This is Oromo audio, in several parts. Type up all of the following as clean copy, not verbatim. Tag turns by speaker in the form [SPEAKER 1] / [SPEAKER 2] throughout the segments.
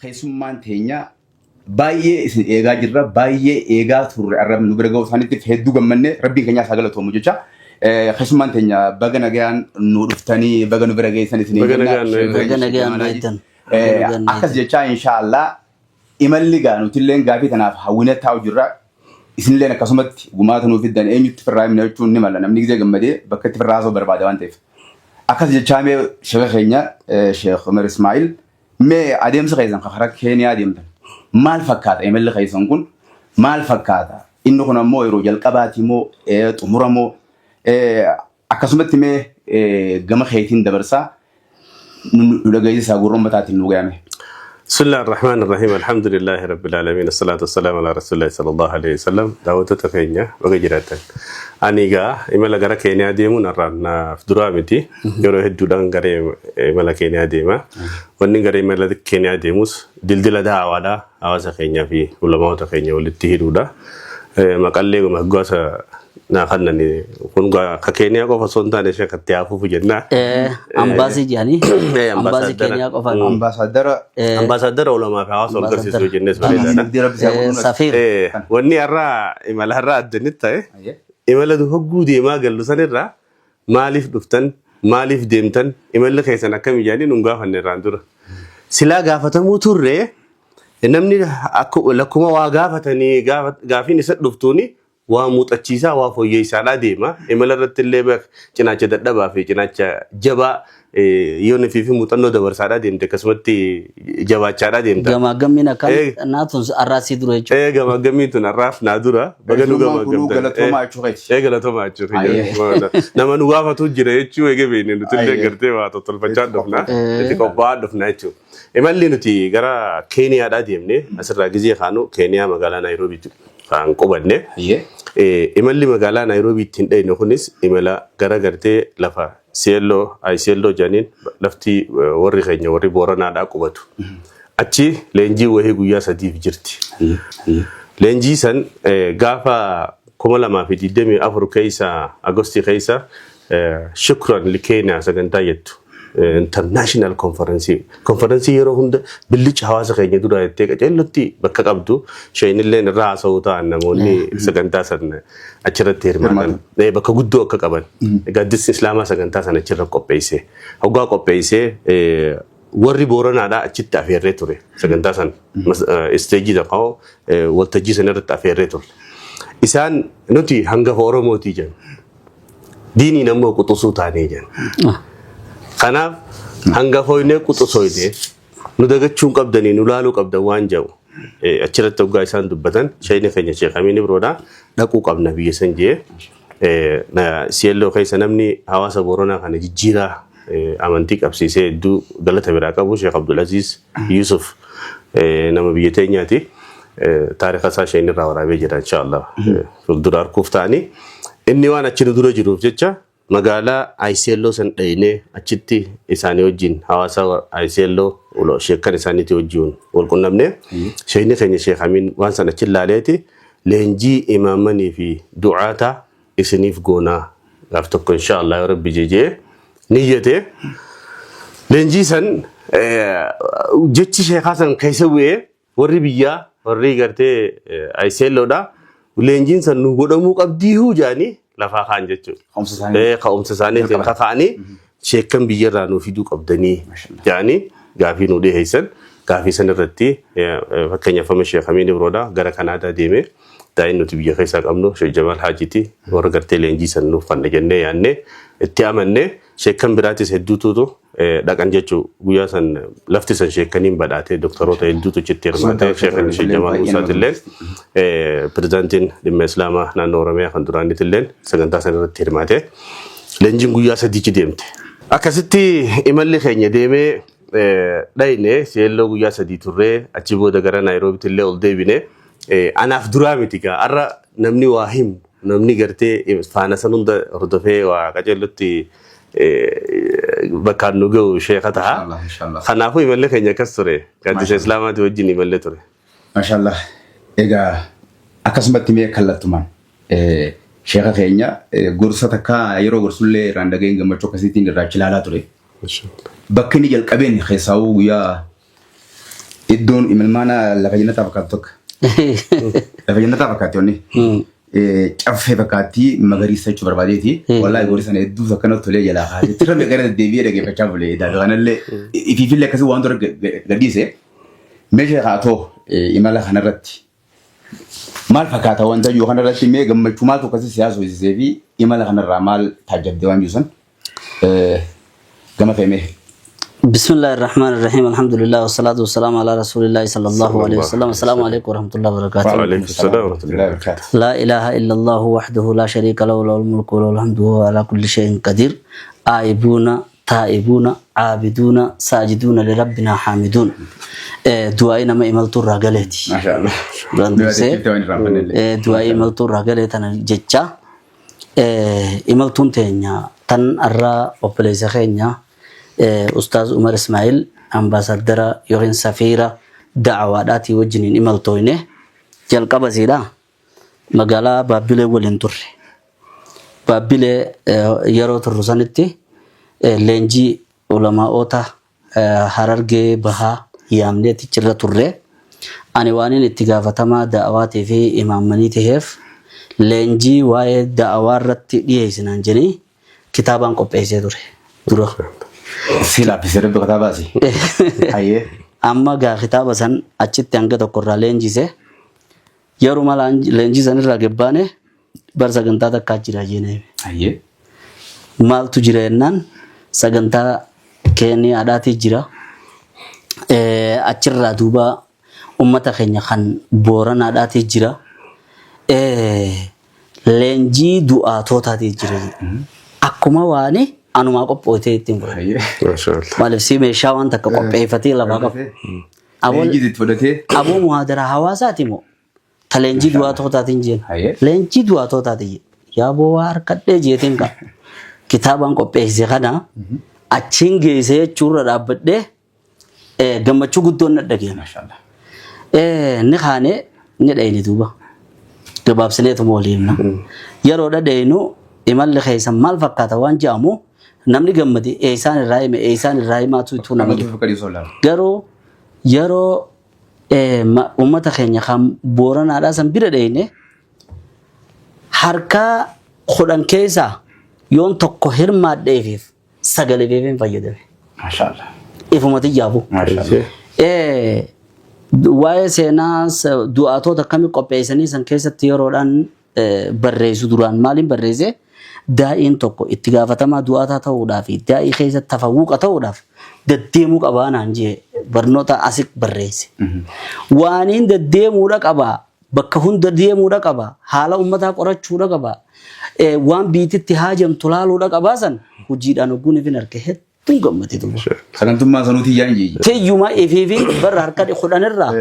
[SPEAKER 1] keessummaan teenya baay'ee eegaa jirra baay'ee eegaa turre arrabni nu bira ga'u isaaniitti hedduu gammanne rabbiin keenya isaa galatoomu jecha keessummaan teenya baga nagaan nu dhuftanii baga nu bira geessan isin
[SPEAKER 2] baga nagaan beektan
[SPEAKER 1] akkas jecha inshaallah imalli gaa nutilleen gaafii tanaaf hawwina taa'u jirra isinilleen akkasumatti gumaata nuuf fiddan eenyutti firraa himna jechuun ni mala namni gisee gammadee bakka itti firraa haasoo barbaada waan ta'eef akkas jechaamee sheekha keenya Sheekh Umar Ismaa'il mee adeemsa keessan karaa Keeniyaa adeemtan maal fakkaata imalli keessan kun maal fakkaata inni kun ammoo yeroo jalqabaati moo xumura moo akkasumatti mee gama keetiin dabarsaa nu dhaggeessisaa gurroon mataatiin nu gayame.
[SPEAKER 3] بسم الله الرحمن الرحيم الحمد لله رب العالمين الصلاة والسلام على رسول الله صلى الله عليه وسلم دعوة تفينيا وجراتن أنيجا إملا غرا كينيا ديمون أرانا فدرا متي يروح الدودان غرا إملا كينيا ديما ونين غرا إملا كينيا ديموس دل ده أوادا أواز كينيا في علماء تكينيا ولتهيرودا مقالة ومحجوسة ناخذنا ني كونغا كينيا كوفا سونتا نشا كتيافو في جنة
[SPEAKER 2] أمباسي جاني أمباسي كينيا كوفا
[SPEAKER 3] أمباسادر علماء في عاصم كرسي سوي جنة
[SPEAKER 2] سفير
[SPEAKER 3] وني أرى إملا هرا الدنيا إملا ده هجودي ما قال لسانيرا مالف دفتن مالف ديمتن إملا كيسنا كم يعني نونغا فنيراندور سلا غافة موتورة نمني أكو لكما واغافتني غافين يسد دفتوني ومتأشيسا وفويسا لا ديما إملا رتلي بك جناچ ددبا في جناچ جبا يون في متنو دبر سادا ديم تكسمتي جبا چادا ديم تا
[SPEAKER 2] جما گمينا كان ناتون اراسي درو
[SPEAKER 3] جما گمي تو نراف نادورا بگنو گما گم
[SPEAKER 1] غلطو ما چوخي
[SPEAKER 3] غلطو ما چوخي نما نوغا فتو جيره چو اگه بينن تلي گرتي واتو تل بچا دفنا تيكو با دفنا چو إمالي نتي غرا كينيا دا ديمني اسرا گزي خانو كينيا مغالا نيروبي kan qobanne imalli magaalaa Nairobi tindee nukunis imala gara gartee lafa Isiolo janin lafti warri keenya warri Booranaa dha qubatu achi leenjii wahii guyyaa 3 jirti leenjii san gaafa 2024 keessa Agosti keessa shukran likena sagantaa yettu international conference yero hunda billich hawaasa keenya dura yette qacellotti bakka qabdu shayinilleen irraa haasawuta namoonni sagantaa san achirratti hirmaatan bakka guddoo akka qaban gaddis islaamaa sagantaa san achirra qopheesse hoggaa qopheesse warri Booranaadha achitti afeerree ture sagantaa san stage daqao waltajjii san irratti afeerree ture isaan nuti hangafa Oromooti jan diinii namoo quxusuu taanee jan kanaaf hangafoyne quxusoyne nu dagachuun qabdanii nu laaluu qabdan waan jawu achirratti hoggaa isaan dubbatan shayne keenya Sheekh Amin Ibroodha dhaquu qabna biyya san jee Isiolo keessa namni hawaasa Booranaa kana jijjiiraa amantii qabsiisee hedduu galata biraa qabu Sheekh Abdul Aziz Yusuf nama biyya teenyaati taariikha isaa shayne irraa waraabee jira inshallah fuuldura arkuuf ta'anii inni waan achi dura jiruuf jecha magaalaa Isiolo san dhayne achitti isaanii wajjin hawaasa Isiolo ulo sheekkan isaaniiti wajjin wal qunnamne shayne keenya Sheekh Amin waan san achi laaleeti leenjii imaamanii fi du'aata isiniif goona gaaf tokko inshallah ya rabbi jeje niyyate leenjii san jechi Sheekh Hasan keessa bu'ee warri biyyaa warri gartee Isiolo dha leenjiin san nu godhamuu qabdiihu jaani lafa kaan jechuudha ka'umsa isaaniitiin kakaa'anii sheekkan biyyarraa nuu fiduu qabdanii jaanii gaafii nuu dhiheessan gaafii san irratti fakkeenyaaf Sheekh Amin Ibroodha gara Kanaadaa deeme daa'in nuti biyya keessaa qabnu Sheekh Jamal Haajiti warra gartee leenjii san nuuf fanna jennee yaanne itti amanne sheekkan biraatis hedduutu dhaqan jechuu guyyaa san lafti san sheekkaniin badhaate doktoroota hedduutu achitti hirmaate Sheekh Jamal Musaatilleen pirezidaantiin dhimma islaamaa naannoo Oromiyaa kan duraanitilleen sagantaa san irratti hirmaate leenjiin guyyaa 3 deemte akkasitti imalli keenya deemee dhayne Isiolo guyyaa 3 turree achi booda gara Naayiroobitillee ol deebine anaaf duraa miti gaa arra namni waa himu namni gartee faana san hunda hordofee waa qacellotti bakkaan nu ga'u sheekha ta'a kanaafuu imalli keenya akkas ture gaaddisa islaamaati wajjin imallee ture
[SPEAKER 1] maashaallah egaa akkasumatti mee kallattumaan sheekha keenya gorsa takka yeroo gorsullee irraan dhageen gammachuu akkasiitiin irraa ilaalaa ture bakki inni jalqabeen keessaa'uu guyyaa iddoon imilmaana lafa jannata fakkaatu tokko. Lafa jannata fakkaatu inni. Caffee fakkaatti magariisa jechuu barbaadeeti. Wallaahi goori sana hedduu akkanatti tolee jalaa kaasee tirra gara deebi'ee dhageeffachaa bulee daagaa kanallee ifiifillee akkasii waan dura gadhiise meeshaa haatoo imala kanarratti maal fakkaata wanta jiru kanarratti mee gammachuu maaltu akkasii siyaasa hojjetee fi imala kanarraa maal taajjabdee waan jiru san gama feemee.
[SPEAKER 2] بسم الله الرحمن الرحيم الحمد لله والصلاة والسلام على رسول الله صلى الله عليه وسلم السلام عليكم ورحمة الله وبركاته
[SPEAKER 3] وعليكم السلام ورحمة الله وبركاته
[SPEAKER 2] لا إله إلا الله وحده لا شريك له له الملك وله الحمد وهو على كل شيء قدير آيبون تائبون عابدون ساجدون لربنا حامدون دعائنا ما إملتو الرجالتي
[SPEAKER 1] ما شاء الله
[SPEAKER 2] دعائي إملتو الرجالتي أنا جتة إملتون تينيا تن أرى أبليس خينيا أستاذ عمر إسماعيل أمباسادر يورين سفيرة دعوة داتي وجنين إمالتوينه جلقة بزيرا مقالة بابلة ولنتر بابلة يرو ترسانتي لنجي علماء أوتا هررجي بها يامني تجرى تره أنا وانين اتقافتما دعواتي في إمام مني تهف لنجي واي دعوات رتي ديه سنانجني كتابان قبئيسي تره
[SPEAKER 1] Sila bisa dapat kata apa sih? Aye.
[SPEAKER 2] Amma gak kita bahasan acit yang kita korra lenjise. Ya rumah lenjise ni lagi bane bersagenta tak kacira jene.
[SPEAKER 1] Aye.
[SPEAKER 2] Mal tu jirenan sagenta kini ada ti jira. Acir raduba umat akhirnya kan boran ada ti jira. Lenji doa tota ti jira. Aku mau wani. Anu mak pote tim bro.
[SPEAKER 3] Masyaallah.
[SPEAKER 2] Malif si meshawan tak kopi fatih lah bak. Abu muhadara hawasa timo. Talenji dua atau tak tinjin. Lenji dua atau tak tinjin. Ya buar kadde jetin ka. Kitaban kopi zekana. Achinge se curra dapat deh. Gambar cukup tuh nak dagi.
[SPEAKER 1] Masyaallah.
[SPEAKER 2] Ni khane ni dah ini tu bah. Kebab seni tu boleh na. Ya roda dah ini imal lekhay semal fakata wan jamu. Namni gammadi ehsan rai ma tu namadi garo yaro ummata keenya kham boran ada sambira deene harka khudan keesa yon tokko hirma deefif sagale beefen fayyadame
[SPEAKER 1] mashallah
[SPEAKER 2] ifumati jabu
[SPEAKER 1] mashallah
[SPEAKER 2] waa'ee seenaa du'aatoota akkamii qopheessanii san keessatti yeroodhaan barreessu duraan maaliin barreesse daa'iin tokko itti gaafatamaa du'aataa ta'uudhaaf daa'ii keessatti tafawuuqa ta'uudhaaf deddeemuu qabaa naan jee barnoota asik barreesse. Waaniin deddeemuudha qabaa bakka hunda deemuudha qabaa haala uummataa qorachuudha qabaa waan biititti haajamtu laaluudha qabaa san hojiidhaan ogguun ifin harka hedduun gammati tuba.
[SPEAKER 1] Sagantummaa sanuutii yaan jee.
[SPEAKER 2] Teeyyumaa ifiifin barra harka kudhanirraa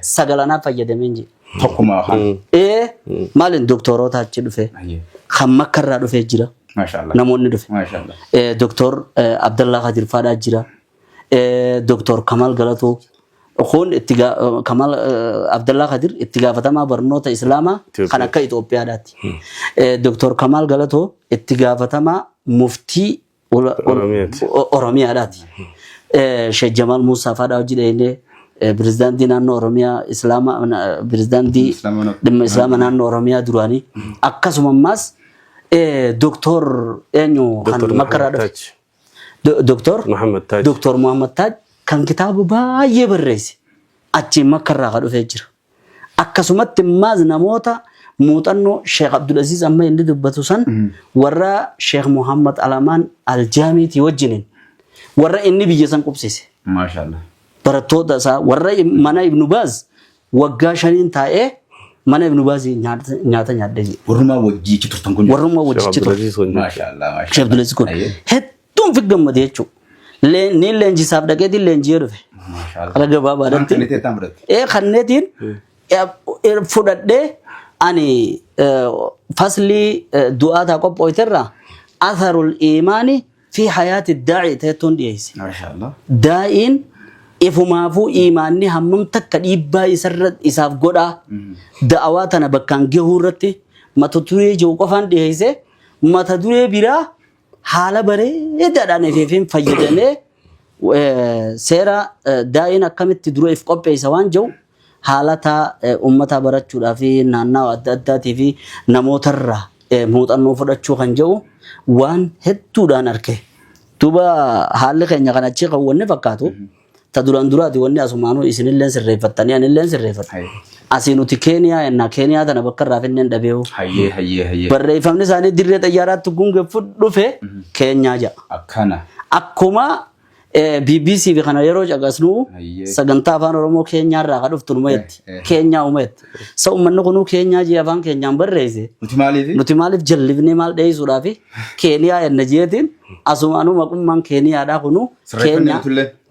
[SPEAKER 2] sagalanaa fayyadameen jee.
[SPEAKER 1] Tokkumaa haan.
[SPEAKER 2] Maalin doktoroota achi dhufe. Kan makkarraa dhufee jira.
[SPEAKER 1] Maashaallah.
[SPEAKER 2] Namoonni dhufe.
[SPEAKER 1] Maashaallah.
[SPEAKER 2] Doktor Abdallah Khadir Faadhaa jira. Doktor Kamal Galatoo. Kun Kamal Abdallah Khadir itti gaafatamaa barnoota Islaamaa kan akka Itoophiyaadhaati. Doktor Kamal Galatoo itti gaafatamaa muftii Oromiyaadhaati. Sheekh Jamal Muusaa Faadhaa hojii dhahee Prezidaantii naannoo Oromiyaa Islaamaa Prezidaantii dhimma Islaamaa naannoo Oromiyaa duraanii akkasumas Doktor eenyu kan makkarraa dhufe Doktor Muhammad Taaj kan kitaaba baay'ee barreesse achi makkarraa kan dhufee jira. Akkasumatti maaz namoota muuxannoo Sheekh Abdul Aziz amma inni dubbatu san warra Sheekh Muhammad Alamaan Aljaamiitii wajjiniin warra inni biyya san qubsise.
[SPEAKER 1] Maashaallah.
[SPEAKER 2] Barattoota isaa warra mana Ibnu Baaz waggaa 5 taa'ee mana Ibnu Baaz nyaata nyaadde.
[SPEAKER 1] Warrumaa wajjiichi turtan kun.
[SPEAKER 2] Warrumaa wajjiichi turtan.
[SPEAKER 1] Maashaallah.
[SPEAKER 2] Sheekh Abdul Aziz kun hedduun fi gammade jechuudha. Ni leenjisaaf dhaqeetii leenjii dhufe.
[SPEAKER 1] Maashaallah.
[SPEAKER 2] Kala gabaabaadhaatti. Kanneetiin fudhadhee ani faslii du'aataa qophooyterraa atharul iimaani fi hayaati daa'i ta'ettuun dhiyeesse.
[SPEAKER 1] Maashaallah.
[SPEAKER 2] Daa'iin ifumaafuu iimaanni hammam takka dhiibbaa isaaf godhaa da'awaa tana bakkaan gahuu irratti mata duree jiru qofaan dhiyeesse mata duree biraa haala bareedaadhaan ifeefin fayyadamee seera daa'in akkamitti dura if qopheessa waan jiru haalata ummata barachuudhaa fi naannoo adda addaatii fi namootarraa muuxannoo fudhachuu kan jiru waan hedduudhaan arge. Duuba haalli keenya kan achi qawwanne fakkaatu ta duraan duraati wanni asumaanuu isinilleen sirreeffattanii anilleen sirreeffatta. Asii nuti Keeniyaa ennaa Keeniyaa tana bakka irraa finneen dhabeewu. Barreeffamni isaanii dirree xayyaaraatti gungeeffuun dhufe Keenyaa jedha.
[SPEAKER 1] Akkana.
[SPEAKER 2] Akkuma BBC fi kana yeroo caqasnu sagantaa afaan Oromoo Keenyaa irraa kan dhuftu numeetti. Keenyaa umeetti. Sa uummanni kunuu Keenyaa jee afaan Keenyaan barreesse. Nuti maaliif jallifnee maal dheeysuudhaaf Keeniyaa enna jeetiin asumaanuu maqummaan Keeniyaadhaa kunuu Keenyaa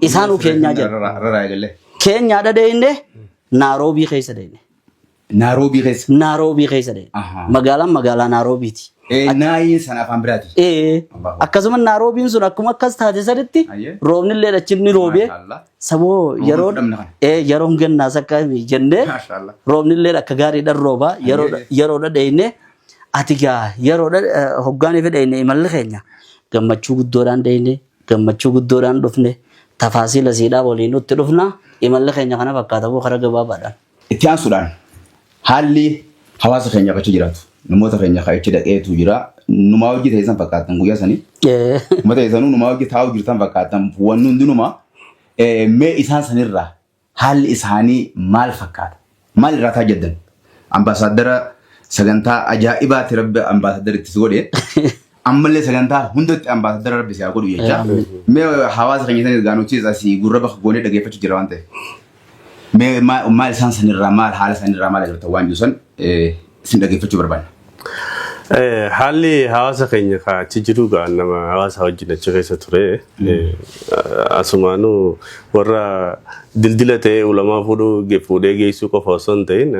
[SPEAKER 2] isaanuu Keenyaa jedha. Keenyaadha deeyne Nairobi keessa deeyne. Nairobi keessa deeyne. Magaalaa Nairobiiti.
[SPEAKER 1] Naayin sana afaan biraati.
[SPEAKER 2] Akkasuma Nairobiin sun akkuma akkas taate saditti roobni illee dachinni roobee saboo yeroo gannaa sakka jennee roobni illee akka gaariidhaan rooba yeroodha deeyne ati gaa yeroodha hoggaaniif deeyne imalli keenya gammachuu guddoodhaan deeyne gammachuu guddoodhaan dhufne tafaasiila siidhaa waliin nutti dhufna imalli keenya kana fakkaata karaa gabaabaadhaan.
[SPEAKER 1] Itti aansuudhaan haalli hawaasa keenya bakka jiraatu. Namoota keenya kaayichi dhaqeetu jira. Numaa hojii ta'isan fakkaatan guyyaa sanii. Uummata isaanii numaa hojii taa'u jirtan fakkaatan wanni hundinuma mee isaan sanirraa haalli isaanii maal fakkaata? Maal irraa taajjaddan? Ambaasaadara sagantaa ajaa'ibaati rabbi ambaasaadara itti godhe. Ammallee sagantaa hundatti ambaasaadara rabbi siyaa godhu jecha. Mee hawaasa keenya isaanii gaanuutis asii gurra bakka goonee dhageeffachuu jira waan ta'eef. Mee maal isaan sanirraa maal haala sanirraa maal agartan waan jirusan isin dhageeffachuu barbaanna.
[SPEAKER 3] Haalli hawaasa keenya achi jiru nama hawaasa wajjin achi keessa ture. Asumaanuu warra dildila ta'ee ulamaa fuudhee geessuu qofa osoo hin ta'in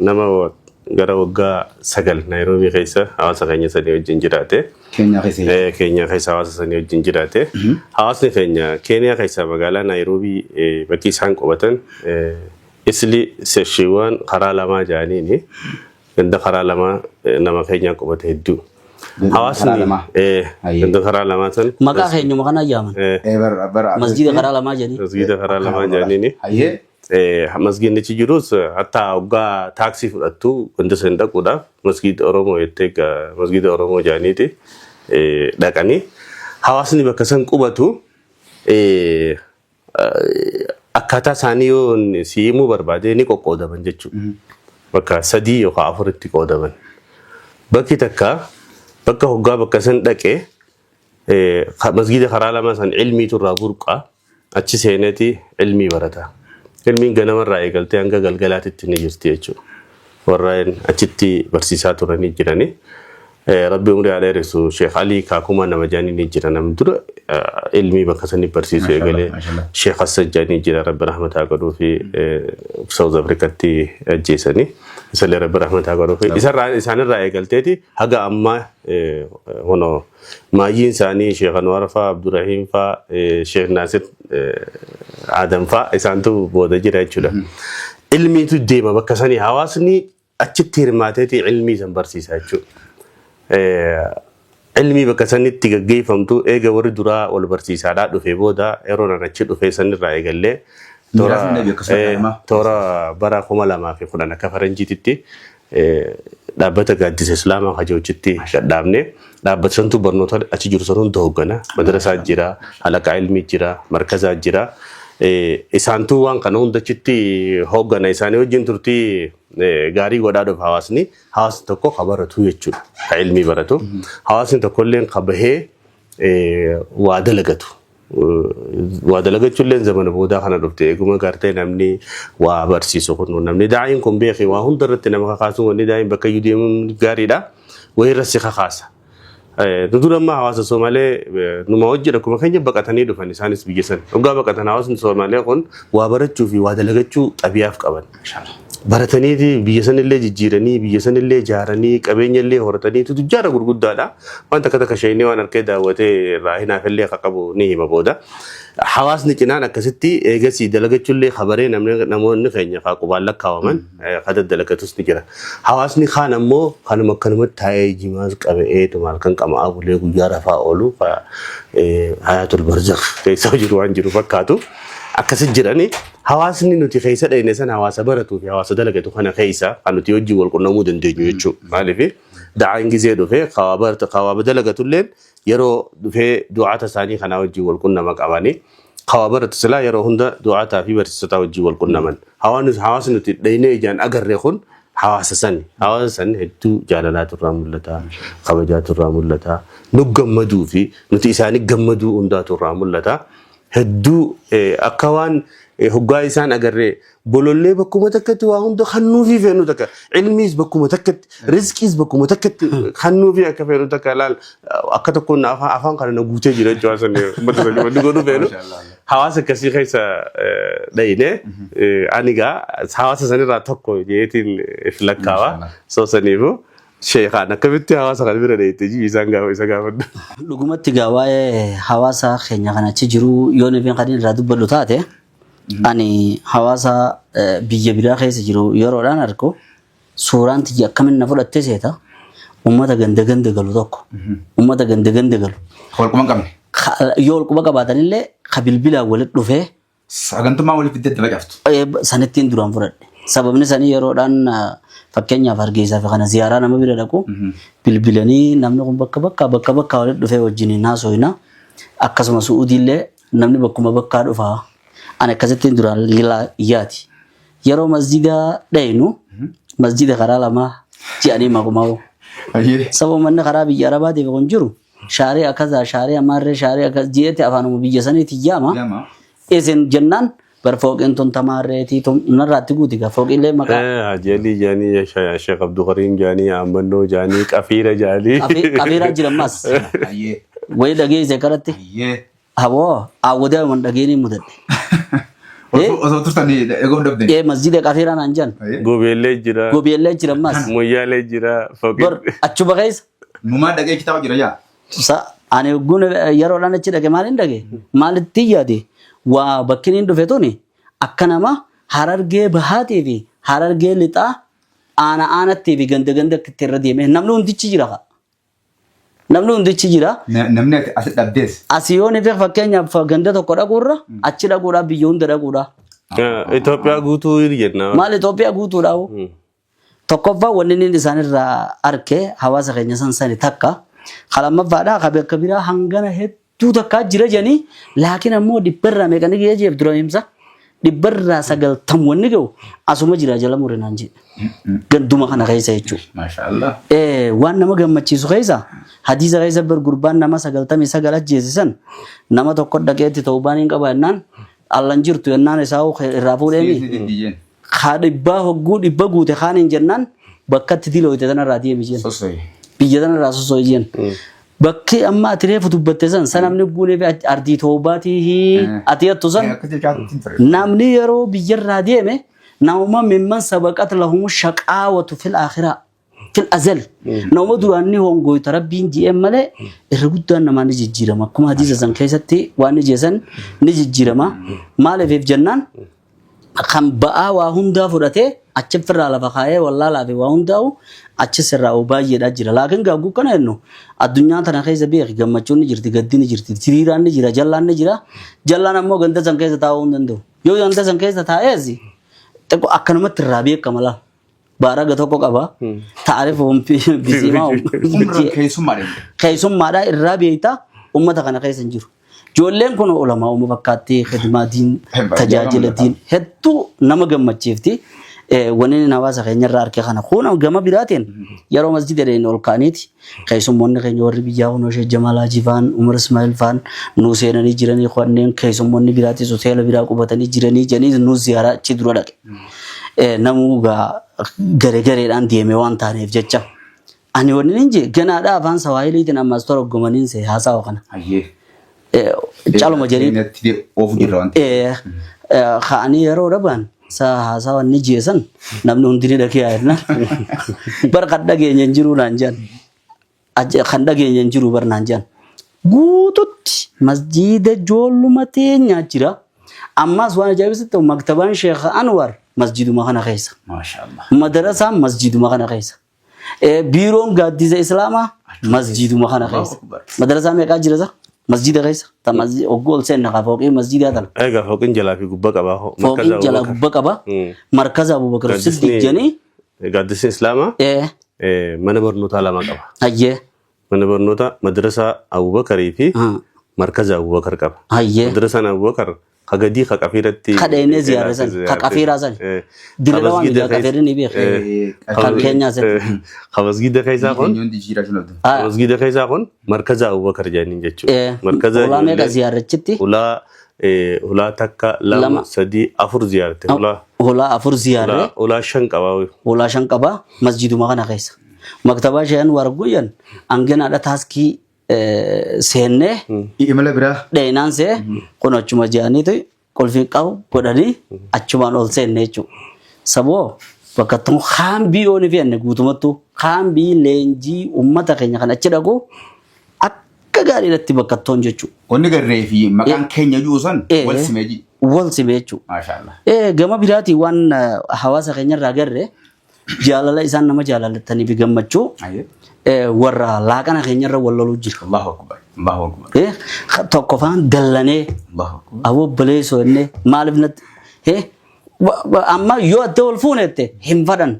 [SPEAKER 3] nama gara waggaa 9 Nairobi keessa hawaasa keenya sanii wajjin jiraate. Keenya keessa hawaasa sanii wajjin jiraate. Hawaasni keenya Keeniyaa keessa magaalaa Nairobi bakki isaan qubatan isli seeshiiwwan karaa lamaa jedhaniini. Ganda karaa lama nama keenya qubate hedduu. Hawaasni ganda karaa lamaa san.
[SPEAKER 2] Maqaa keenyuma kana jaaman. Masjida karaa lamaa jedhanii.
[SPEAKER 3] Masjida karaa lamaa jedhaniini. Masjidnichi jirus hatta waggaa taaksii fudhattu ganda san dhaquudhaaf masjida Oromoo jettee masjida Oromoo jedhaniiti dhaqanii. Hawaasni bakka san qubatu akkaataa isaanii yoo siimuu barbaade ni qoqqoodaman jechuudha. Bakka 3 yookaan 4tti qoodaman. Bakki takka bakka hoggaa bakka san dhaqee masjida karaa lama san ilmiitu irraa burqaa achi seeneeti ilmii barata. Ilmiin ganamarraa eegaltee hanga galgalaatitti ni jirti jechuudha. Warreen achitti barsiisaa turanii jiranii. Rabbi umrii haa dheeressu Sheekh Alii Kaakuma nama jaanii ni jira namni dura ilmii bakka sanii barsiisuu eegalee Sheekh Hassan jaanii jira Rabbi rahmataa godhuu fi South Africaatti ajjeesanii isallee Rabbi rahmataa godhuu fi isaanirraa eegalteeti haga ammaa hono maayyiin isaanii Sheekh Anwar faa Abdurrahiim faa Sheekh Naasir Adam faa isaantu booda jira jechuudha. Ilmiitu deema bakka sanii hawaasni achitti hirmaateeti ilmii san barsiisaa jechuudha. Ilmii bakka sanitti gaggeeffamtu eega warri duraa ol barsiisaadhaa dhufee booda yeroo achi dhufee sanirraa eegallee toora bara 2010 akka faranjiititti dhaabbata gaaddisa Islaamaa hajoochitti gadhaabne dhaabbata santu barnoota achi jiru san hunda hooggana madrasaa jira halaqaa ilmii jira markazaa jira isaantu waan kana hunda achitti hooggana isaanii wajjin turtii gaarii godhaa dhufa hawaasni tokko qabaratu jechuudha ka ilmii baratu hawaasni tokko illee qabahee waa dalagatu waa dalagachuullee zamana boodaa kana dhufte eeguma gartee namni waa barsiisu kun namni daa'iin kun beekee waa hunda irratti nama kakaasu wanni daa'iin bakka iyyuu deemuun gaariidha wayirra si kakaasa. Dudurama hawaasa Somaalee numa wajjin akkuma keenya baqatanii dhufan isaanis biyya san. Waggaa baqatan hawaasni Somaalee kun waa barachuu fi waa dalagachuu xabiyaaf qaban. baratanii biyya sanillee jijjiiranii biyya sanillee ijaaranii qabeenyallee horatanii tujjaara gurguddaadha wanta akka takka shayinii waan harkee daawwatee irraa hinaafillee akka qabu ni hima booda hawaasni cinaan akkasitti eegasii dalagachuullee khabaree namoonni keenya qubaan lakkaawaman kada dalagatus ni jira hawaasni kaan ammoo kanuma akkanumatti taa'ee jimaas qabee tumaal kan qamaa bulee guyyaa rafaa oolu hayatul barzakh keessa jiru waan jiru fakkaatu akkasit jirani hawaasni nuti keessa dhayne san hawaasa baratu fi hawaasa dalagatu kana keessa kan nuti hojii wal qunnamuu dandeenyu jechuu maaliif da'aan gizee dhufee qawaaba dalagatulleen yeroo dhufee du'aata isaanii kana hojii wal qunnama qabanii qawaaba silaa yeroo hunda du'aataa fi barsiisotaa hojii wal qunnaman hawaasni nuti dhayne ijaan agarree kun hawaasa san hedduu jaalalaatu irraa mul'ata kabajaatu irraa mul'ata nu gammaduu fi nuti isaanii gammaduu hundaatu irraa mul'ata hedduu akka waan hoggaa isaan agarree bolollee bakkuma takkatti waa hunda kannuu fi feenu takka ilmiis bakkuma takkatti rizqiis bakkuma takkatti kannuu fi akka feenu takka laal akka tokkoon afaan kana na guutee jira jechuudha sanne ummata sanne wanti godhu feenu hawaasa akkasii keessa dhayne anigaa hawaasa sanirraa tokko jeetiin filakkaawa soo saniifu sheekhaan akkamitti hawaasa kana bira dheeyte isaan isa gaafadhu.
[SPEAKER 2] Dhugumatti waa'ee hawaasa keenya kana achi jiru yoo nifin kan irraa dubbadhu taate ani hawaasa biyya biraa keessa jiru yeroodhaan argu suuraan tiyya akkamiin na fudhattee seeta ummata ganda galu tokko ummata ganda galu.
[SPEAKER 1] Holquma qabne.
[SPEAKER 2] Yoo holquma qabaatanillee ka bilbilaan walitti dhufee.
[SPEAKER 1] Sagantummaa waliif iddoo dabaqaftu.
[SPEAKER 2] Sanittiin duraan fudhadhe. Sababni sanii yeroodhaan fakkeenyaaf Hargeysaa fi kana ziyaaraa nama bira dhaqu bilbilanii namni kun bakka walitti dhufee wajjin haasofna akkasuma Suudiillee namni bakkuma bakkaa dhufaa ani akkasittiin duraan yaati yeroo masjida dhaynu masjida karaa lama ji'anii maqumaa'u sababa manni karaa biyya Arabaatiif kun jiru shaarii akkasa shaarii amaarree shaarii akkas ji'eetti afaanuma biyya saniiti yaama isin jennaan برفوقين تون تمارتي تون نراتي قودي كفوق إلله مكان.
[SPEAKER 3] جاني جاني شيخ عبد الكريم جاني أمنو جاني كفيرة جاني.
[SPEAKER 2] كفيرة جرماس. وين دقيقة ذكرتي؟ هوا أودي من دقيقة مدد. إيه مسجد كفيرة نانجان. قبيلة جرماس.
[SPEAKER 3] مويالة جرا فوق.
[SPEAKER 2] أشوف بقيس.
[SPEAKER 1] نما دقيقة كتاب جرا يا.
[SPEAKER 2] أنا يقول يرولانا كذا كمالين دقيقة. مال تيجي waa bakkiniin dhufe tuni akkanama harargee bahaatee fi harargee lixaa aanatti fi ganda itti irra deeme namni hundichi jira
[SPEAKER 1] namni as dhabdees
[SPEAKER 2] asiyoon ife fakkeenyaaf ganda tokko dhaquurra achi dhaquudha biyya hunda dhaquudha
[SPEAKER 3] Itoophiyaa guutuu jenna
[SPEAKER 2] maal Itoophiyaa guutuudha tokkoffaa wanni inni isaanirraa arke hawaasa keenya sansani takka kalamaffaadha akka biraa hangana tu takka jira jani laakiin ammoo dibbarraa meeqani geejjeef dura himsa dibbarraa 90 wanni ga'u asuma jira jala murinaan jedhe ganduma kana keessa jechuudha.
[SPEAKER 1] Maashaallah.
[SPEAKER 2] Waan nama gammachiisu keessa hadiisa keessa gurbaan nama 99 ajjeesisan nama tokko dhaqeetti ta'ubaan hin qabaannaan allan jirtu yennaan isaa irraa fuudheemi. Haa dhibbaa hogguu dhibba guute kaan hin jennaan bakkatti dilooyte tanarraa deemi jeen. Biyya tanarraa sosooyi jeen. Bakki amma ati reefu dubbatte san namni guunee fi ardii toobaatii ati hattu san namni yeroo biyyarraa deeme nauma mimman sabaqat lahum shaqaawatu fil akhiraa fil azal nauma duraanni hongoyta rabbiin ji'een malee irra guddaan namaa ni jijjiirama akkuma hadiisa san keessatti waan ni jeesan ni jijjiirama maaliif jennaan kan ba'aa waa hundaa fudhatee achi firraa lafa kaayee wallaalaa fi waa hundaa'u achi sirraa baay'eedha jira laakiin gaaguu kana jennu addunyaa tana keessa beeki gammachuun ni jirti gaddi ni jirti tiriiraan ni jira jallaan ni jira jallaan ammoo ganda san keessa taa'uu hin danda'u yoo ganda san keessa taa'ees xiqqoo akkanumatti irraa beekama laa baaraga tokko qaba taarifa bisimaa keessummaadhaa irraa beektaa ummata kana keessa hin jiru. Ijoolleen kun ulamaa uuma fakkaatti khidmaatiin tajaajilaatiin hedduu nama gammachiifti. Wanni hawaasa keenyarraa arge kana kun gama biraatiin yeroo masjida dheeyne ol kaaniiti keessummoonni keenya warri biyyaa kun Sheekh Jamaal Haajii faan Umar Ismaa'il faan nu seenanii jiranii kanneen keessummoonni biraatis hoteela biraa qubatanii jiranii janii nu ziyaaraa achi dura dhaqe. Namuu gareedhaan deeme waan taaneef jecha. Ani wanni ninje ganaadhaa afaan Sawaahiliitiin ammas torgomaniin see haasawa kana. Caluma jedhanii. Kaanii yeroo dhaban haasawa ni jeesan namni hundini dhagee ayirna bar kan dhageenya hin jiru naan jedhan kan dhageenya hin jiru bar naan jedhan guututti masjiida ijoolluma teenyaa jira ammas waan ajaa'ibsitti ta'u maktabaan Sheekh Anwar masjiduma kana keessa
[SPEAKER 1] maashaallah
[SPEAKER 2] madarasaan masjiduma kana keessa biiroon gaaddisa islaamaa masjiduma kana keessa madarasaan meeqaa jira sa masjida keessa ta masjid oggol seenna ka fooqii masjida tan
[SPEAKER 3] eega fooqiin jalaa fi gubbaa qaba
[SPEAKER 2] fooqiin jalaa gubbaa qaba markaza Abubakar Siddiq janii
[SPEAKER 3] gaaddisa islaamaa mana barnootaa lama qaba
[SPEAKER 2] hayyee
[SPEAKER 3] mana barnoota madrasa Abubakarii fi markaza Abubakar qaba madrasaan Abubakar kagadi kaqafiratti
[SPEAKER 2] kadene ziyaratan kaqafirasan dirra waan ya qafirini bi kan Kenya se
[SPEAKER 3] masjida kaisa kon masjida kaisa kon markaza Abubakar janin jechu markaza
[SPEAKER 2] ulama ga ziyarachiti
[SPEAKER 3] ula takka lama sadi afur ziyarate
[SPEAKER 2] ula afur ziyare
[SPEAKER 3] ula shan qaba
[SPEAKER 2] masjidu magana kaisa maktaba shayan warguyan angena da taski seenne
[SPEAKER 1] imala bira
[SPEAKER 2] dheenaan see kun achuma jaaniitu kolfii qabu godhanii achumaan ol seenne jechuudha. Saboo bakka tokko haambii ooni fi anne guutumattuu haambii leenjii uummata keenya kan achi dhaqu akka gaariidhaatti bakka toon jechuudha.
[SPEAKER 1] Wanni garree fi maqaan keenya juusan wal simeeji.
[SPEAKER 2] Wal simee jechuudha.
[SPEAKER 1] Maashaallah.
[SPEAKER 2] Gama biraatii waan hawaasa keenya irraa garree jaalala isaan nama jaalalatanii fi gammachuu. Warra laaqana keenyarra walloluu jira.
[SPEAKER 1] Allahu akbar. Allahu akbar.
[SPEAKER 2] Tokko faan dallanee aboo baleessoo innee maaliif natti amma yoo adda wal fuunette hin fadhan.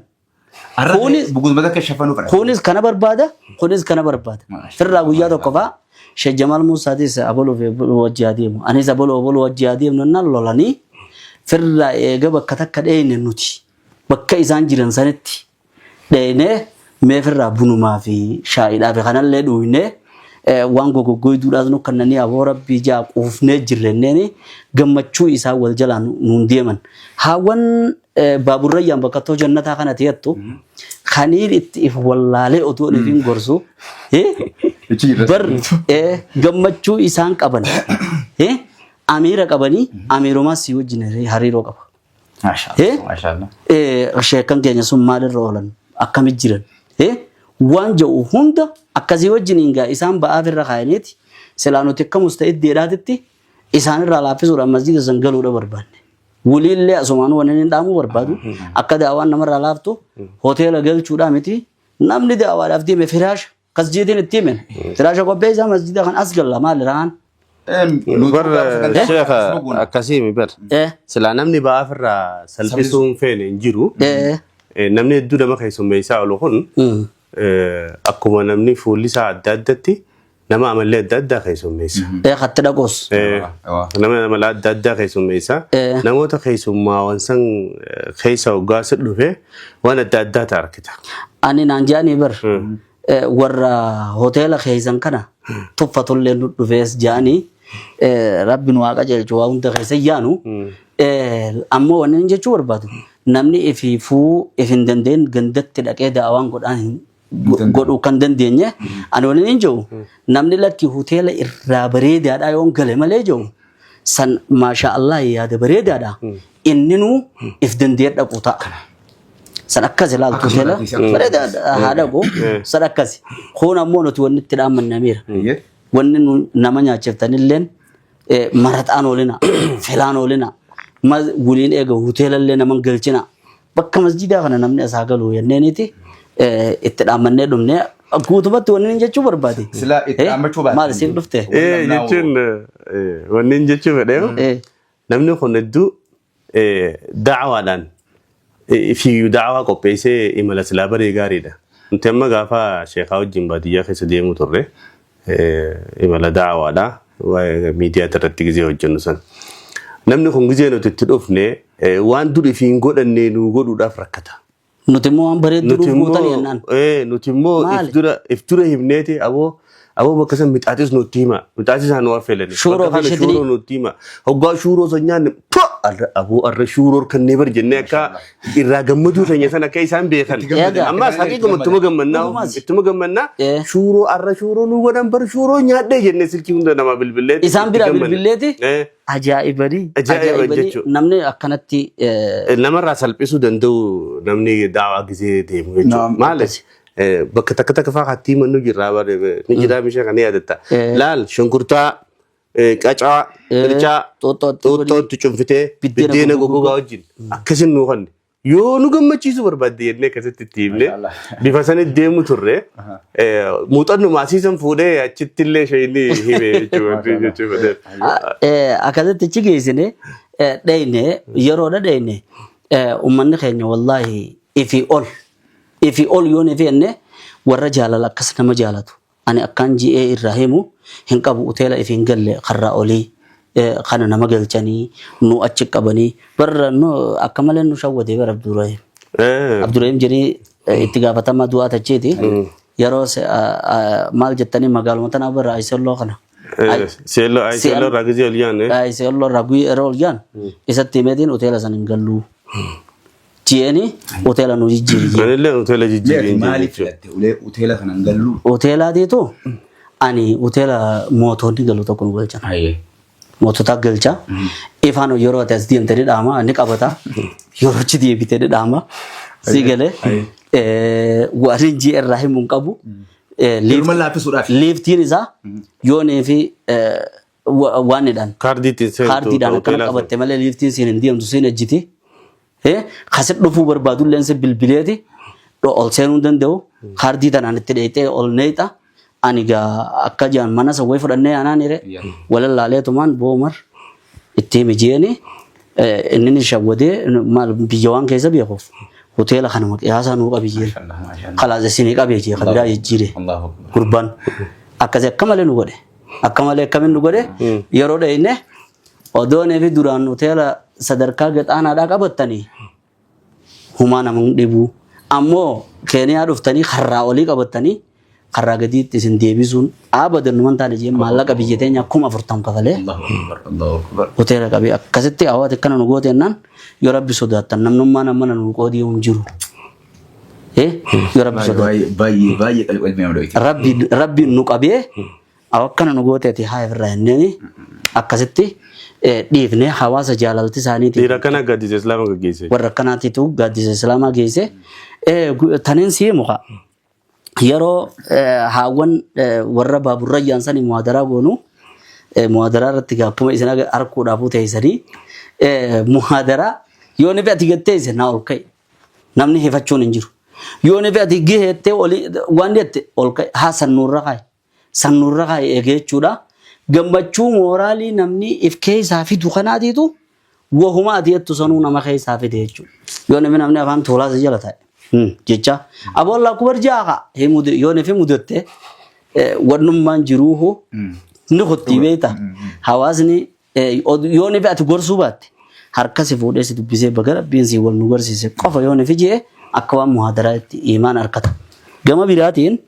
[SPEAKER 2] Kunis kana barbaada kunis kana barbaada. Firraa guyyaa tokko faa Sheekh Jamaal Muusaatis abaluu fi wajji adeemu anis abaluu wajji adeemu nan lolanii firraa eega bakka takka dheeyne nuti bakka isaan jiran sanitti dheeynee meefirraa bunumaa fi shaayiidhaa fi kanallee dhuunee waan goggoyduudhaas nu kannanii aboo rabbii jaa quufnee jirrenneeni gammachuu isaa wal jalaan nuun deeman. Haawwan baaburrayyaan bakka too jannataa kana ta'ettu kaniin itti if wallaalee otoo hin gorsu bar gammachuu isaan qaban amiira qabanii amiirumaas si wajjin hariiroo qaba.
[SPEAKER 1] Maashaallah.
[SPEAKER 2] Sheekan keenya sun maalirra oolan akkamit jiran. Waan ja'u hunda akkasii wajjiniin gaa isaan ba'aaf irra kaayaniiti silaa nuti akka musta'iddeedhaatitti isaan irraa laaffisuudhaan masjida san galuudha barbaanne. Waliillee asumaan waan inni dhaamuu barbaadu akka daawaan namarraa laaftu hoteela galchuudhaa miti namni daawaadhaaf deeme firaasha kasjiitiin itti himen firaasha qophee isaa masjida kan as galla maal irraan.
[SPEAKER 3] Sheekha akkasii mi bar silaa namni ba'aaf irraa salphisuun feene hin jiru. Namni hedduu nama keessummeessaa oolu kun akkuma namni fuulli isaa adda addatti nama amallee adda addaa keessummeessa.
[SPEAKER 2] Hatti dhaqos.
[SPEAKER 3] Nama amala adda addaa keessummeessa. Namoota keessummaawwan san keessa hoggaa si dhufe waan adda addaa ta'a argita.
[SPEAKER 2] Ani naan jaanii bar warra hoteela keessan kana tuffatullee nu dhufees jaanii rabbi nu waaqa jechuun waa hunda keessa yaanu ammoo waan jechuu barbaadu. Namni ififuu ifin dandeen gandatti dhaqee daawaan godhuu kan dandeenye ani waliin hin jiru namni lakki hoteela irraa bareedaadhaa yoon gale malee jiru san maasha Allah yaada bareedaadha inni nu if dandee dhaqu ta'a san akkas ilaaltu hoteela bareedaadha haa dhaqu san akkas kun ammoo nuti wanni itti dhaammannameera wanni nama nyaachiftanilleen maraxaan oolina filaan oolina guliin eega hoteelallee naman galchina bakka masjidaa kana namni asaa galuu yenneeniiti itti dhaammannee dhumne guutumatti wanni jechuu barbaade.
[SPEAKER 1] Sila itti dhaammachuu baate.
[SPEAKER 2] Maal siif dhufte?
[SPEAKER 3] Jechuun wanni jechuu fedhee namni kun hedduu da'awaadhaan fi da'awaa qopheessee imala silaa baree gaariidha. Nuti amma gaafa sheekaa wajjin baadiyyaa keessa deemuu turre imala da'awaadha miidiyaa irratti gizee hojjennu san. Namni kun gizee nuti itti dhufne waan durii fi hin godhanne nu godhuudhaaf rakkata.
[SPEAKER 2] Nuti immoo waan bareedduu gootan yennaan.
[SPEAKER 3] Nuti immoo if dura himneeti aboo أبو بكر سن متعتز نوتيما متعتز هنوا فيلن
[SPEAKER 2] شورو بشدني
[SPEAKER 3] شورو نوتيما هو شورو سنيان أبو الرشورو كان نبر جنكا الرجمدو سنيا سنة كيسان بيخن أما ساقي كم تمجمنا شورو الرشورو نوغدان برشورو نيادة جنة سلكي وندا نما بالبلاد
[SPEAKER 2] إسام بلا بالبلاد أجائبني نمني أكنتي
[SPEAKER 3] نمر راسل بيسو دندو نمني دعوة كذي ديم مالش بكتك فاقتي منو جرابا نجدا مشان كني أدتا لال شنكرتا كأجا كرجا توت تجمفته بدينا غوغو غاوجين أكسين نوخن يو نوغم ما تشيسو بربادي إنك كسر تتيمله بفسانة ديمو ترى موتان نماسيسم فوده أشتيله شيني هي جوا
[SPEAKER 2] أكذا تيجي إسنه دينه يرودا دينه أمانة خيرنا والله if all يون في إنه والرجال لا كسر ما جالته أنا أكانجي الرحيمو هنكابو أتلا في إنجل خرّا أولي خانة نمجل تاني نو أشك أبني بر نو أكمل نو شو ودي بر عبد الرحيم جري اتجاه ما دعاء تجدي يروس مال جتني مقال متنا بر عيسى الله خنا
[SPEAKER 3] سيلو راجي أوليان
[SPEAKER 2] عيسى الله راجي أوليان إذا تيمدين أتلا سننجلو جيني أوتيلا نوجيجي.
[SPEAKER 3] مالله أوتيلا جيجي.
[SPEAKER 1] مالي فلته ولا أوتيلا خنانجلو.
[SPEAKER 2] أوتيلا دي تو أني أوتيلا موتون دي قالوا تكون قلچا.
[SPEAKER 1] أيه.
[SPEAKER 2] موتو تا قلچا. إفانو يورو تأسدي أنتري داما أنك أبدا يورو چدي بيتري داما. سيجله. وارنجي الرحيم منكبو. ليف تيريزا يوني في واندان.
[SPEAKER 3] كاردي تيسي.
[SPEAKER 2] كاردي دان كنا أبدا ماله ليف تيسي نديم تسين الجتي. خسر دفو بربادو لنسه بالبلادي رو ألسنون دندو خاردي تنا نتريته أولنيتا أنيجا أكجان منا سوي فرنة أنا نيره ولا لاليه تومان بومر التيم جيني إنني شغودي ما بيجوان كيسا بيخوف هوتيل خانمك يا سانو أبيجير خلاص السنة أبيجير خبرا يجيره قربان أكذا كماله نقوله أكماله كمين نقوله يروده إنه أدوني في دوران هوتيل sadarkaa gadaanaadhaa qabatanii humaa namoonni dhibu ammoo keeniyaa dhuftanii karraa olii qabatanii karraa gadiitti isin deebisuun abadan numan taane jee maallaqa biyya teenya 40 kafalee hoteela qabee akkasitti hawaasa kana nu gooteennan yoo rabbi sodaattan namnummaa namana nu qoodii hin jiru yoo rabbi sodaattan
[SPEAKER 1] baay'ee qalbii
[SPEAKER 2] rabbi nu qabee akkana nu gooteeti haa irraa inni akkasitti dhiifne hawaasa jaalalti isaaniiti.
[SPEAKER 3] Dhiira kana gaaddisa islaamaa gaggeesse.
[SPEAKER 2] Warra kanaatitu gaaddisa islaamaa geesse. Taneen sii muka. Yeroo haawwan warra baaburrayyaan sanii muhaadaraa goonu muhaadaraa irratti akkuma isin arkuudhaafuu teessanii muhaadaraa yoo ni fe'ati gatteesse naa ol ka'e namni hifachuun hin jiru. Yoo ni fe'ati gehettee waan jette ol ka'e haa sannuurra kaa'e eegee jechuudha. Gammachuu mooraalii namni if keessaa fidu kanaatiitu wahuma adiitu sanuu nama keessaa fide jechuudha. Yoo namni afaan toolaas jala taa'e jecha aboollaa kubar jaaqa yoo nafi mudatte wannummaan jiruuhu ni hotti beeta hawaasni yoo nafi ati gorsuu baatte harkasi fuudhee si dubbisee bagara biinsi wal nu garsiise qofa yoo nafi jee akka waan muhaadaraa itti imaan harkata. Gama biraatiin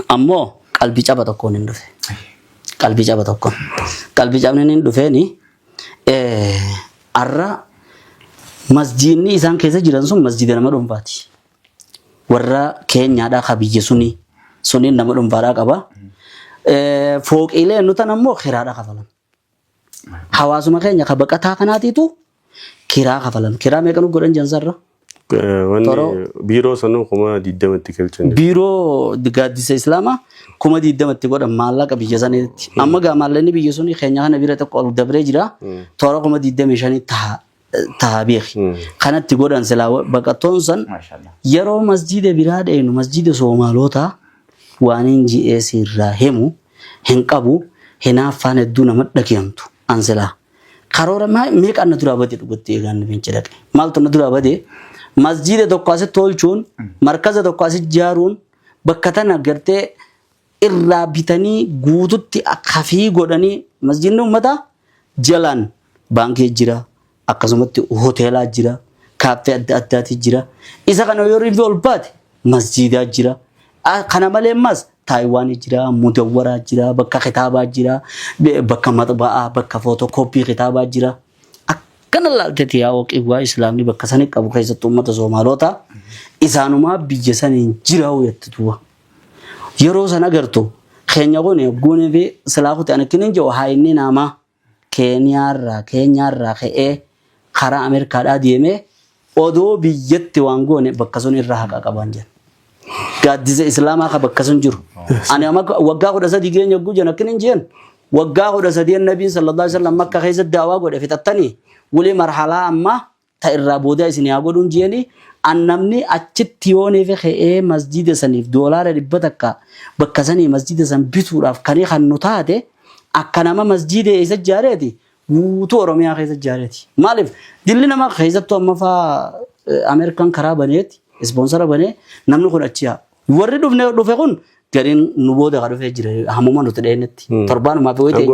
[SPEAKER 2] ammoo qalbii caba tokkoon hin dhufe. Qalbii caba tokkoon. Qalbii cabni hin dhufeeni arra masjiidni isaan keessa jiran sun masjiida nama dhuunfaati. Warra keenyaadhaa ka biyya suniin nama dhuunfaadhaa qaba. Fooqiilee nutan ammoo kiraadhaa kafalan. Hawaasuma keenya ka baqataa kanaatiitu kiraa kafalan. Kiraa meeqa nu godhan jansarra?
[SPEAKER 3] Biiroo sanuu kuma 20tti galchan.
[SPEAKER 2] Biiroo gaaddisa islaamaa kuma 20tti godhan maallaqa biyya saniitti. Amma gaa maallaqni biyya sunii keenya kana bira tokko ol dabree jira. Toora kuma 25 taha beeki. Kanatti godhan silaa baqattoon san yeroo masjiida biraa dheenu masjiida Soomaalota waan hin GS irraa himu hin qabu hinaaffaan hedduu nama dhaggeemtu an silaa. Karoora meeqa na duraa badee dhugattee eegaan finci dhaqe. Maaltu na duraa badee masjiida tokko asitti tolchuun markaza tokko asitti ijaaruun bakka tana gartee irraa bitanii guututti akka fi godhanii masjiidni uummataa jalaan baankii jira akkasumatti hoteelaa jira kaaffee adda addaati jira isa kana yoo riifi ol baate masjiidaa jira kana malee mas Taiwan jira, Mudawwara jira, bakka kitaabaa jira, bakka maxba'aa, bakka footokooppii kitaabaa jira. Akkana laalteeti yaa waqiiwaa islaamni bakka sanii qabu keessattuu uummata Soomaalota isaanumaa biyya saniin jira jettuuwa. Yeroo san agartu keenya kun goonee fi silaakuti ani kinin jiru haayinni namaa Keenyaarraa ka'ee karaa Ameerikaadhaa deemee odoo biyyatti waan goone bakka sun irraa haqa qaban jedhan. Gaaddisa islaamaa ka bakka sun jiru. Ani amma waggaa 13 geenya gujan akkinin jiran waggaa 13 nabiin sallallahu alaihi wasallam makka keessa daawaa godhe fixattanii wali marhalaa amma ta irraa booda isin yaa godhuun jiyanii annamni achitti yoonee fi ka'ee masjida saniif doolaara 100 takka bakka sanii masjida san bituudhaaf kan nu taate akka nama masjida isa jaareeti guutuu Oromiyaa keessa jaareeti. Maaliif dilli nama keessattuu amma faa Ameerikaan karaa baneeti sponsora banee namni kun achi yaa warri dhufe kun gariin nu booda ka dhufee jira hamuma nuti dheenetti torbaanumaa fi wayitee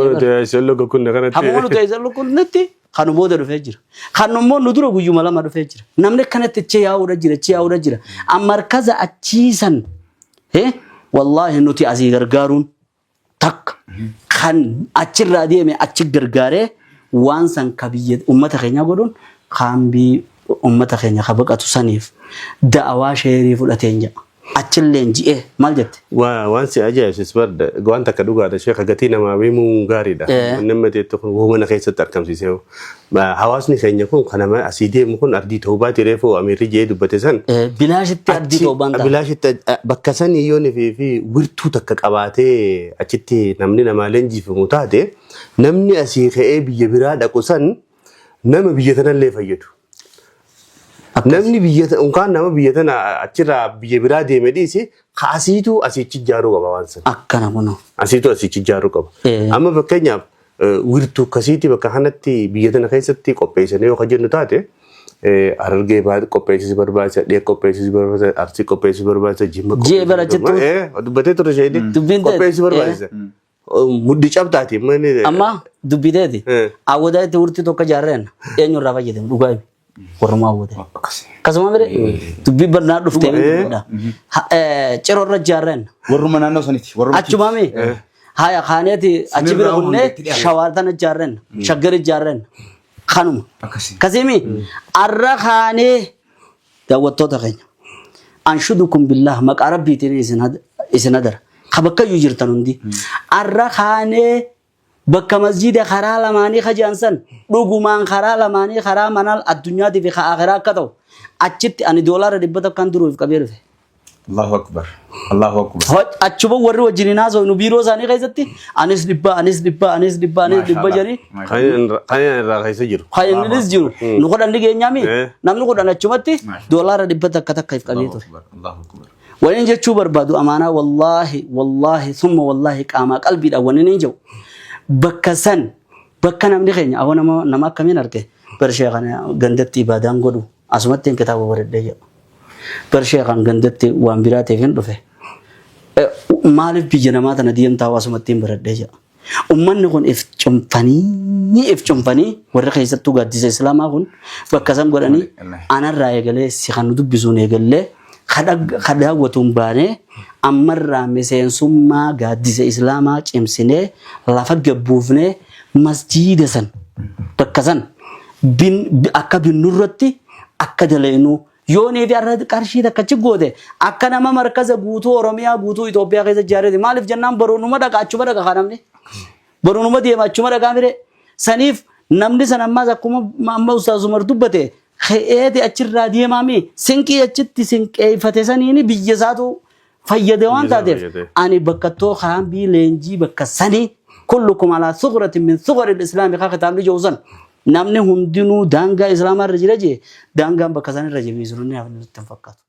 [SPEAKER 2] hamuma nuti eegallu kunnetti kan booda dhufee jira kan immoo nu dura guyyuma lama dhufee jira namni kanatti achi yaa'uudha jira amma markaza achiisan wallahi nuti asii gargaaruun takka kan achirraa deeme achi gargaaree waan san ka biyya ummata keenya godhuun kaambii ummata keenya ka baqatu saniif da'awaa sheerii fudhateen jedha. Achilleen ji'ee maal jette?
[SPEAKER 3] Waan si ajaa'ibsiis barda waan takka dhugaadha sheekha gatii namaa beemuun gaariidha. Namni teettu kun uumana keessatti argamsiisee hawaasni keenya kun kanama asii deemu kun ardii ta'uu baate reefuu Ameerri jee dubbate san.
[SPEAKER 2] Bilaashitti ardii ta'uu baanta.
[SPEAKER 3] Bilaashitti bakka sanii yoo fi wirtuu takka qabaatee achitti namni namaa leenjifamu taate namni asii ka'ee biyya biraa dhaqu san nama biyya tanallee fayyadu. Namni biyya unkaan nama biyya tana achirraa biyya biraa deeme dhiisi kaasiitu asiichi ijaaruu qaba waan san.
[SPEAKER 2] Akkana kunoo.
[SPEAKER 3] Asiitu asiichi ijaaruu qaba. Amma fakkeenyaaf wirtuu akkasiiti bakka kanatti biyya tana keessatti qopheessanii yoo jennu taate Harargee qopheessisi barbaachisa, Dhiyaa qopheessisi barbaachisa, Arsii qopheessisi barbaachisa, Jimma
[SPEAKER 2] qopheessisi barbaachisa.
[SPEAKER 3] Dubbatee ture sheedii qopheessisi barbaachisa. Muddi cabtaati.
[SPEAKER 2] Amma dubbiteeti. Awwadaa itti wurtii tokko jaarreen eenyurraa fayyadamu dhugaa himu. Warrumaa awwate. Akkasuma bire dubbii barnaa dhuftee miidha. Cirorra jaarreen.
[SPEAKER 1] Warruma naannoo sanitti.
[SPEAKER 2] Achumami. Haya kaaneeti achi bira kunnee shawaartana jaarreen. Shaggari jaarreen. Kanuma. Kasimi arra kaanee daawwattoota keenya. Anshudukum billah maqaa rabbiitiin isin adara. Kabakka iyyuu jirtan hundi. Arra kaanee bakka masjida karaa lamaanii kajaansan dhugumaan karaa lamaanii karaa manal addunyaatiif fi akhiraa akka ta'u achitti ani doolaara 100 kan duruuf qabee dhufe.
[SPEAKER 1] Allahu akbar. Allahu akbar.
[SPEAKER 2] Achuma warri wajjin naasoo nu biiroo isaanii keessatti anis dhibba jedhanii.
[SPEAKER 3] Kan irraa keessa jiru.
[SPEAKER 2] Kan innis jiru. Nu godhan dhigeenyaami. Namni godhan achumatti doolaara 100 takka if qabee ture.
[SPEAKER 1] Allahu akbar.
[SPEAKER 2] Waliin jechuu barbaadu amaanaa wallahi summa wallahi qaamaa qalbiidhaan waliin hin jiru. Bakka san bakka namni keenya awwa nama akkamiin arge barshee kana gandatti ibaadaan godhu asumatti kitaaba bareedee jedhu barshee kan gandatti waan biraateef hin dhufe maaliif biyya namaa tana deemtaa asumatti bareedee jedhu ummanni kun if cunfanii warra keessattuu gaaddisa islaamaa kun bakka san godhanii anarraa eegalee si kan dubbisuun eegallee kadaawwatuun baanee ammarraa miseensummaa gaaddisa islaamaa cimsinee lafa gabbuufnee masjiida san bakka san akka binnurratti akka daleenuu yoonii fi arra qarshii takkachi goote akka nama markaza guutuu Oromiyaa guutuu Itoophiyaa keessa jaareeti maaliif jennaan baroonuma dhaqa achuma dhaqa kanamne baroonuma deema achuma dhaqa mire saniif namni san ammaas akkuma amma Ustaaz Umar dubbate kheeti achirraa deemaami sinqii achitti sinqeeffate saniini biyya isaatu fayyade waan taateef ani bakka too kaambii leenjii bakka sanii kullukum ala sughratin min sughri al-islam ka kitaabni jawzan namni hundinuu daangaa islaamaa irra jira jee daangaan bakka san irra jabeessu ni fakkaatu.